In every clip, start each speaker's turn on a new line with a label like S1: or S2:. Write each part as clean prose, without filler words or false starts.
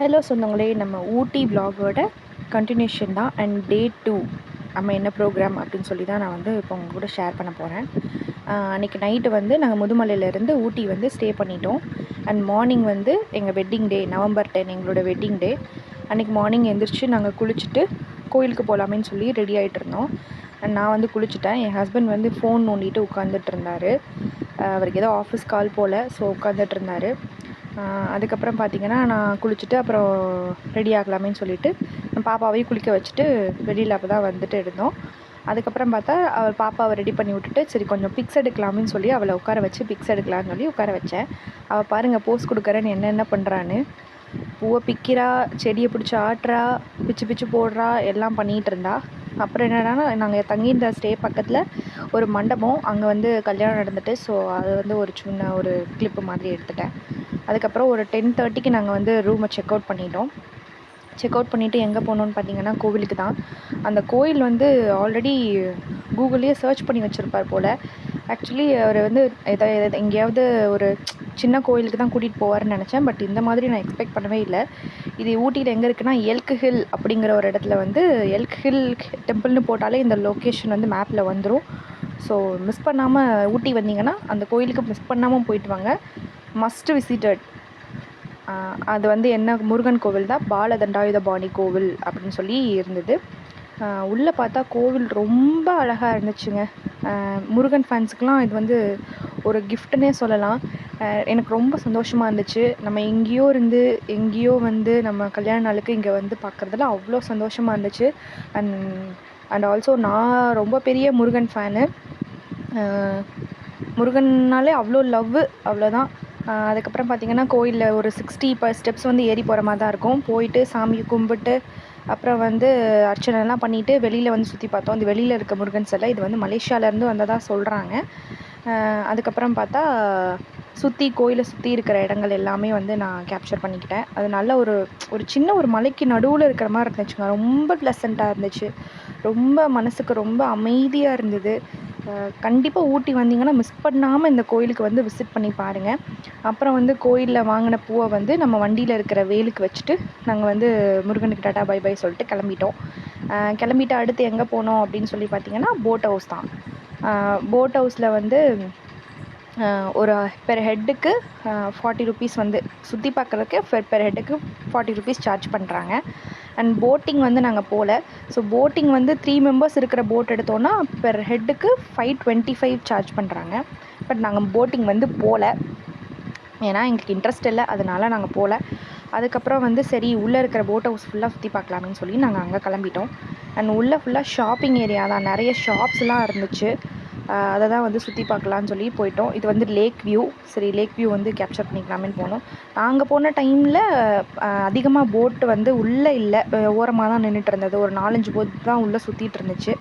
S1: Hello சொந்தங்களே, நம்ம ஊட்டி விலாகோட continuation தான். அண்ட் டே 2 நம்ம என்ன ப்ரோக்ராம் அப்படின்னு சொல்லி தான் நான் இப்போ உங்கள் கூட ஷேர் பண்ண போகிறேன். அன்றைக்கி நைட்டு நாங்கள் முதுமலையிலேருந்து ஊட்டி ஸ்டே பண்ணிட்டோம். அண்ட் மார்னிங் எங்கள் வெட்டிங் டே, November 10 எங்களோட வெட்டிங் டே. அன்றைக்கி மார்னிங் எழுந்திரிச்சு நாங்கள் குளிச்சுட்டு கோயிலுக்கு போகலாமேன்னு சொல்லி ரெடி ஆகிட்டு இருந்தோம். அண்ட் நான் குளிச்சுட்டேன். என் ஹஸ்பண்ட் ஃபோன் நோண்டிட்டு உட்காந்துட்டு இருந்தார். அவருக்கு ஏதோ ஆஃபீஸ் கால் போல், ஸோ உட்காந்துட்டு இருந்தார். அதுக்கப்புறம் பார்த்திங்கன்னா, நான் குளிச்சுட்டு அப்புறம் ரெடி ஆகலாமேன்னு சொல்லிவிட்டு பாப்பாவையும் குளிக்க வச்சுட்டு வெளியில் அப்போ தான் வந்துட்டு இருந்தோம். அதுக்கப்புறம் பார்த்தா அவள் பாப்பாவை ரெடி பண்ணி விட்டுட்டு சரி கொஞ்சம் பிக்ஸ் எடுக்கலாமேன்னு சொல்லி அவளை உட்கார வச்சு பிக்ஸ் எடுக்கலான்னு சொல்லி உட்கார வச்சேன். அவள் பாருங்கள் போஸ் கொடுக்குறேன்னு என்ன பண்ணுறான்னு. பூவை பிக்கிறா, செடியை பிடிச்சி ஆட்டுறா, பிச்சு பிச்சு போடுறா, எல்லாம் பண்ணிகிட்டு இருந்தா. அப்புறம் என்னென்னா, நாங்கள் தங்கியிருந்த ஸ்டே பக்கத்தில் ஒரு மண்டபம், அங்கே கல்யாணம் நடந்துட்டு, ஸோ அது ஒரு சின்ன ஒரு கிளிப்பு மாதிரி எடுத்துட்டேன். அதுக்கப்புறம் ஒரு 10:30க்கு நாங்கள் ரூமை செக் அவுட் பண்ணிட்டோம். செக் அவுட் பண்ணிவிட்டு எங்கே போனோன்னு பார்த்தீங்கன்னா கோவிலுக்கு தான். அந்த கோயில் ஆல்ரெடி கூகுள்லேயே சர்ச் பண்ணி வச்சுருப்பார் போல். ஆக்சுவலி அவர் எங்கேயாவது ஒரு சின்ன கோயிலுக்கு தான் கூட்டிகிட்டு போவார்னு நினச்சேன். பட் இந்த மாதிரி நான் எக்ஸ்பெக்ட் பண்ணவே இல்லை. இது ஊட்டியில் எங்கே இருக்குன்னா எல்க் ஹில் அப்படிங்கிற ஒரு இடத்துல எல்க் ஹில் டெம்பிள்னு போட்டாலே இந்த லொக்கேஷன் மேப்பில் வந்துடும். ஸோ மிஸ் பண்ணாமல் ஊட்டி வந்தீங்கன்னா அந்த கோயிலுக்கு மிஸ் பண்ணாமல் போயிட்டு வாங்க. Must visited. அது என்ன முருகன் கோவில் தான், பாலதண்டாயுதபாணி கோவில் அப்படின்னு சொல்லி இருந்தது. உள்ளே பார்த்தா கோவில் ரொம்ப அழகாக இருந்துச்சுங்க. முருகன் ஃபேன்ஸுக்கெலாம் இது ஒரு கிஃப்ட்டுன்னே சொல்லலாம். எனக்கு ரொம்ப சந்தோஷமாக இருந்துச்சு. நம்ம எங்கேயோ இருந்து எங்கேயோ நம்ம கல்யாண நாளுக்கு இங்கே பார்க்குறதுல அவ்வளோ சந்தோஷமாக இருந்துச்சு. அண்ட் ஆல்சோ நான் ரொம்ப பெரிய முருகன் ஃபேனு. முருகன்னாலே அவ்வளோ லவ்வு, அவ்வளோதான். அதுக்கப்புறம் பார்த்திங்கன்னா கோயிலில் ஒரு 60 ஸ்டெப்ஸ் ஏறி போகிற மாதிரி தான் இருக்கும். போயிட்டு சாமியை கும்பிட்டு அப்புறம் அர்ச்சனைலாம் பண்ணிவிட்டு வெளியில் சுற்றி பார்த்தோம். இந்த வெளியில் இருக்க முருகன் சிலை இது மலேசியாவிலேருந்து வந்ததாக சொல்கிறாங்க. அதுக்கப்புறம் பார்த்தா சுற்றி கோயிலை சுற்றி இருக்கிற இடங்கள் எல்லாமே நான் கேப்சர் பண்ணிக்கிட்டேன். அது நல்ல ஒரு சின்ன ஒரு மலைக்கு நடுவில் இருக்கிற மாதிரி இருந்துச்சுங்க. ரொம்ப ப்ளசண்ட்டாக இருந்துச்சு. ரொம்ப மனசுக்கு ரொம்ப அமைதியாக இருந்தது. கண்டிப்பாக ஊட்டி வந்தீங்கன்னா மிஸ் பண்ணாமல் இந்த கோயிலுக்கு விசிட் பண்ணி பாருங்கள். அப்புறம் கோயிலில் வாங்கின பூவை நம்ம வண்டியில் இருக்கிற வேலுக்கு வச்சுட்டு நாங்கள் முருகனுக்கு டாட்டா பை பை சொல்லிட்டு கிளம்பிட்டோம். கிளம்பிட்டு அடுத்து எங்கே போனோம் அப்படின்னு சொல்லி பார்த்தீங்கன்னா போட் ஹவுஸ் தான். போட் ஹவுஸில் ஒரு பெர் ஹெட்டுக்கு 40 ருபீஸ் சுற்றி பார்க்குறதுக்கு பெர் ஹெட்டுக்கு 40 ருபீஸ் சார்ஜ் பண்ணுறாங்க. அண்ட் போட்டிங் நாங்கள் போகல. ஸோ போட்டிங் 3 மெம்பர்ஸ் இருக்கிற போட் எடுத்தோன்னா பெர் ஹெட்டுக்கு 525 சார்ஜ் பண்ணுறாங்க. பட் நாங்கள் போட்டிங் போகல, ஏன்னா எங்களுக்கு இன்ட்ரெஸ்ட் இல்லை, அதனால் நாங்கள் போகல. அதுக்கப்புறம் சரி உள்ளே இருக்கிற போட் ஹவுஸ் ஃபுல்லாக சுற்றி பார்க்கலாம்னு சொல்லி நாங்கள் அங்கே கிளம்பிட்டோம். அண்ட் உள்ளே ஃபுல்லாக ஷாப்பிங் ஏரியா தான், நிறைய ஷாப்ஸ்லாம் இருந்துச்சு. அதை தான் சுற்றி பார்க்கலான்னு சொல்லி போயிட்டோம். இது லேக் வியூ. சரி லேக் வியூ கேப்சர் பண்ணிக்கலாமேன்னு போனோம். நாங்கள் போன டைமில் அதிகமாக போட்டு உள்ளே இல்லை, ஓரமாக தான் நின்றுட்டு இருந்தது. ஒரு 4-5 போட் தான் உள்ளே சுற்றிட்டு இருந்துச்சு.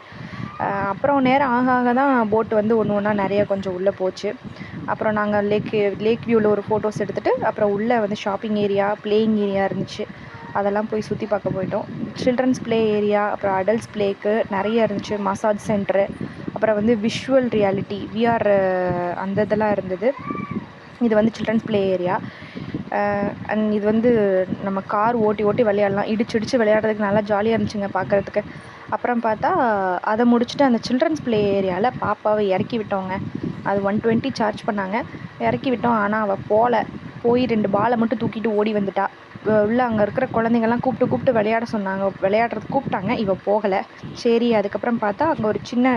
S1: அப்புறம் நேரம் ஆக ஆக தான் போட்டு ஒன்று ஒன்றா நிறைய கொஞ்சம் உள்ளே போச்சு. அப்புறம் நாங்கள் லேக் வியூவில் ஒரு ஃபோட்டோஸ் எடுத்துகிட்டு அப்புறம் உள்ளே ஷாப்பிங் ஏரியா, பிளேயிங் ஏரியா இருந்துச்சு. அதெல்லாம் போய் சுற்றி பார்க்க போயிட்டோம். சில்ட்ரன்ஸ் ப்ளே ஏரியா, அப்புறம் அடல்ட்ஸ் ப்ளேக்கு நிறைய இருந்துச்சு. மசாஜ் சென்ட்ரு, அப்புறம் விஷுவல் ரியாலிட்டி விஆர் அந்த இதெல்லாம் இருந்தது. இது சில்ட்ரன்ஸ் ப்ளே ஏரியா. அண்ட் இது நம்ம கார் ஓட்டி ஓட்டி விளையாடலாம், இடிச்சு விளையாடுறதுக்கு நல்லா ஜாலியாக இருந்துச்சுங்க பார்க்குறதுக்கு. அப்புறம் பார்த்தா அதை முடிச்சுட்டு அந்த சில்ட்ரன்ஸ் ப்ளே ஏரியாவில் பாப்பாவை இறக்கி விட்டோங்க. அது 120 சார்ஜ் பண்ணாங்க. இறக்கி விட்டோம். ஆனால் அவள் போய் 2 பாலை மட்டும் தூக்கிட்டு ஓடி வந்துட்டா. உள்ளே அங்கே இருக்கிற குழந்தைங்கள்லாம் கூப்பிட்டு விளையாட சொன்னாங்க, விளையாடுறதுக்கு கூப்பிட்டாங்க, இவள் போகலை. சரி அதுக்கப்புறம் பார்த்தா அங்கே ஒரு சின்ன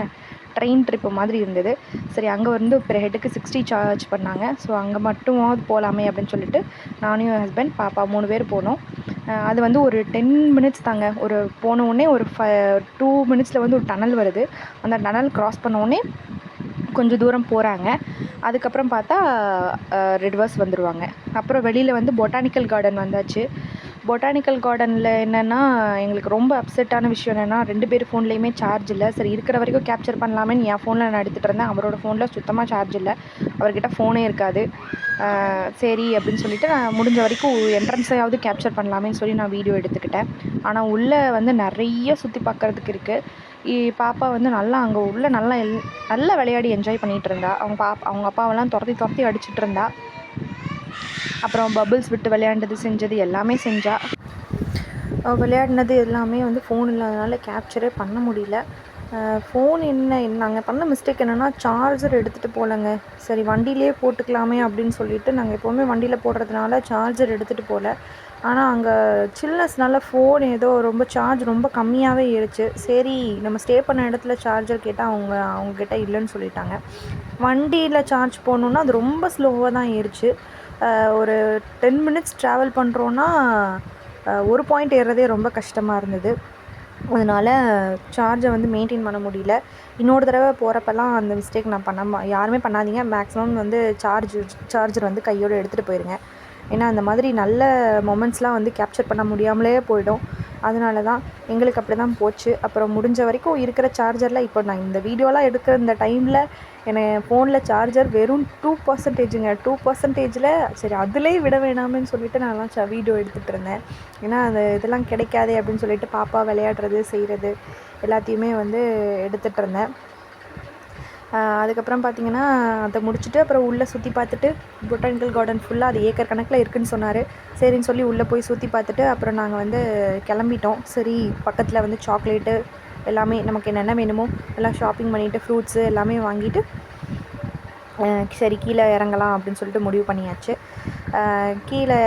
S1: ட்ரெயின் ட்ரிப்பு மாதிரி இருந்தது. சரி அங்கே பெர் ஹெட்டுக்கு 60 சார்ஜ் பண்ணாங்க. ஸோ அங்கே மட்டுமாவது போகலாமே அப்படின்னு சொல்லிட்டு நானும் என் ஹஸ்பண்ட் பாப்பா 3 பேர் போனோம். அது ஒரு 10 மினிட்ஸ் தாங்க. ஒரு போனவுடனே ஒரு 2 மினிட்ஸில் ஒரு டனல் வருது. அந்த டனல் க்ராஸ் பண்ணவுடனே கொஞ்சம் தூரம் போகிறாங்க. அதுக்கப்புறம் பார்த்தா ரிவர்ஸ் வந்துடுவாங்க. அப்புறம் வெளியில் பொட்டானிக்கல் கார்டன் வந்தாச்சு. பொட்டானிக்கல் கார்டனில் என்னென்னா எங்களுக்கு ரொம்ப அப்செட்டான விஷயம் என்னென்னா 2 பேர் ஃபோன்லேயுமே சார்ஜ் இல்லை. சரி இருக்கிற வரைக்கும் கேப்சர் பண்ணலாமேன்னு என் ஃபோனில் நான் எடுத்துகிட்டு இருந்தேன். அவரோட ஃபோனில் சுத்தமாக சார்ஜ் இல்லை, அவர்கிட்ட ஃபோனே இருக்காது. சரி அப்படின்னு சொல்லிவிட்டு நான் முடிஞ்ச வரைக்கும் என்ட்ரன்ஸையாவது கேப்சர் பண்ணலாமேன்னு சொல்லி நான் வீடியோ எடுத்துக்கிட்டேன். ஆனால் உள்ளே நிறைய சுற்றி பார்க்குறதுக்கு இருக்குது. பாப்பா நல்லா அங்கே உள்ள நல்லா விளையாடி என்ஜாய் பண்ணிகிட்டு இருந்தா. அவங்க அப்பாவெல்லாம் துரத்தி அடிச்சுட்டு இருந்தா. அப்புறம் பபிள்ஸ் விட்டு விளையாண்டது செஞ்சது எல்லாமே செஞ்சாள். விளையாடினது எல்லாமே வந்து ஃபோன் இல்லாதனால கேப்சரே பண்ண முடியல. ஃபோன் நாங்கள் பண்ண மிஸ்டேக் என்னென்னா சார்ஜர் எடுத்துகிட்டு போகலங்க. சரி வண்டியிலே போட்டுக்கலாமே அப்படின்னு சொல்லிவிட்டு நாங்கள் எப்போவுமே வண்டியில் போடுறதுனால சார்ஜர் எடுத்துகிட்டு போகல. ஆனால் அங்கே சில்னஸ்னால ஃபோன் ஏதோ ரொம்ப சார்ஜ் ரொம்ப கம்மியாகவே ஏறிச்சு. சரி நம்ம ஸ்டே பண்ண இடத்துல சார்ஜர் கேட்டால் அவங்கக்கிட்ட இல்லைன்னு சொல்லிட்டாங்க. வண்டியில் சார்ஜ் போடணுன்னா அது ரொம்ப ஸ்லோவாக தான் ஏறிச்சு. ஒரு 10 மினிட்ஸ் ட்ராவல் பண்ணுறோன்னா ஒரு பாயிண்ட் ஏறுறதே ரொம்ப கஷ்டமாக இருந்தது. அதனால் சார்ஜை வந்து மெயின்டைன் பண்ண முடியல. இன்னொரு தடவை போகிறப்பெல்லாம் அந்த மிஸ்டேக் நான் யாருமே பண்ணாதீங்க. மேக்ஸிமம் வந்து சார்ஜர் வந்து கையோடு எடுத்துகிட்டு போயிருங்க. ஏன்னா அந்த மாதிரி நல்ல மொமெண்ட்ஸ்லாம் வந்து கேப்சர் பண்ண முடியாமலே போயிடும். அதனால தான் எங்களுக்கு அப்படி தான் போச்சு. அப்புறம் முடிஞ்ச வரைக்கும் இருக்கிற சார்ஜரில் இப்போ நான் இந்த வீடியோலாம் எடுக்கிற இந்த டைமில் என் ஃபோனில் சார்ஜர் வெறும் 2%ங்க. 2%ல் சரி அதிலே விட வேணாமேன்னு சொல்லிவிட்டு நான்லாம் வீடியோ எடுத்துகிட்டு இருந்தேன். ஏன்னா இதெல்லாம் கிடைக்காதே அப்படின்னு சொல்லிட்டு பாப்பா விளையாடுறது செய்கிறது எல்லாத்தையுமே வந்து எடுத்துகிட்டு இருந்தேன். அதுக்கப்புறம் பார்த்திங்கன்னா அதை முடிச்சுட்டு அப்புறம் உள்ளே சுற்றி பார்த்துட்டு பொட்டானிக்கல் கார்டன் ஃபுல்லாக அது ஏக்கர் கணக்கில் இருக்குதுன்னு சொன்னார். சரின்னு சொல்லி உள்ளே போய் சுற்றி பார்த்துட்டு அப்புறம் நாங்கள் வந்து கிளம்பிட்டோம். சரி பக்கத்தில் வந்து சாக்லேட்டு எல்லாமே நமக்கு என்னென்ன வேணுமோ எல்லாம் ஷாப்பிங் பண்ணிவிட்டு ஃப்ரூட்ஸு எல்லாமே வாங்கிட்டு சரி கீழே இறங்கலாம் அப்படின்னு சொல்லிட்டு முடிவு பண்ணியாச்சு. கீழே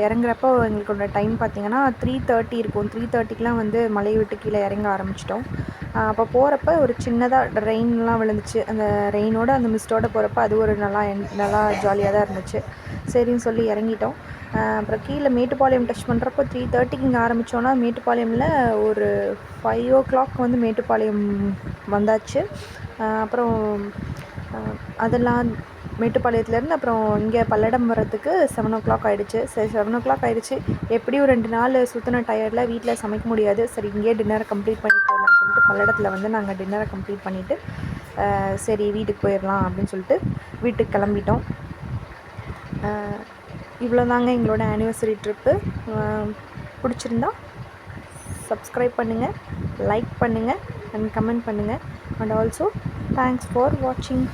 S1: இறங்குறப்போ எங்களுக்கோட டைம் பார்த்திங்கன்னா 3:30 இருக்கும். 3:30க்கெலாம் வந்து மலையை விட்டு கீழே இறங்க ஆரம்பிச்சிட்டோம். அப்போ போகிறப்ப ஒரு சின்னதாக ரெயின்லாம் விழுந்துச்சு. அந்த ரெயினோட அந்த மிஸ்டோடு போகிறப்ப அது ஒரு நல்லா ஜாலியாக தான் இருந்துச்சு. சரின்னு சொல்லி இறங்கிட்டோம். அப்புறம் கீழே மேட்டுப்பாளையம் டச் பண்ணுறப்போ 3:30க்கு இங்கே ஆரம்பித்தோன்னா மேட்டுப்பாளையமில் ஒரு 5 o'clock வந்து மேட்டுப்பாளையம் வந்தாச்சு. அப்புறம் அதெல்லாம் மேட்டுப்பாளையத்துலேருந்து அப்புறம் இங்கே பல்லடம் வர்றதுக்கு 7 o'clock ஆகிடுச்சு. சரி 7 o'clock ஆகிடுச்சு. எப்படியும் 2 நாள் சுற்றின டயர்டில் வீட்டில் சமைக்க முடியாது. சரி இங்கேயே டின்னரை கம்ப்ளீட் பண்ணிட்டு போயிடலாம்னு சொல்லிட்டு பல்லடத்தில் வந்து நாங்கள் டின்னரை கம்ப்ளீட் பண்ணிவிட்டு சரி வீட்டுக்கு போயிடலாம் அப்படின்னு சொல்லிட்டு வீட்டுக்கு கிளம்பிட்டோம். இவ்வளோதாங்க எங்களோட ஆனிவர்சரி ட்ரிப்பு. பிடிச்சிருந்தா சப்ஸ்கிரைப் பண்ணுங்கள், லைக் பண்ணுங்கள் அண்ட் கமெண்ட் பண்ணுங்கள். அண்ட் ஆல்சோ தேங்க்ஸ் ஃபார் வாட்சிங்.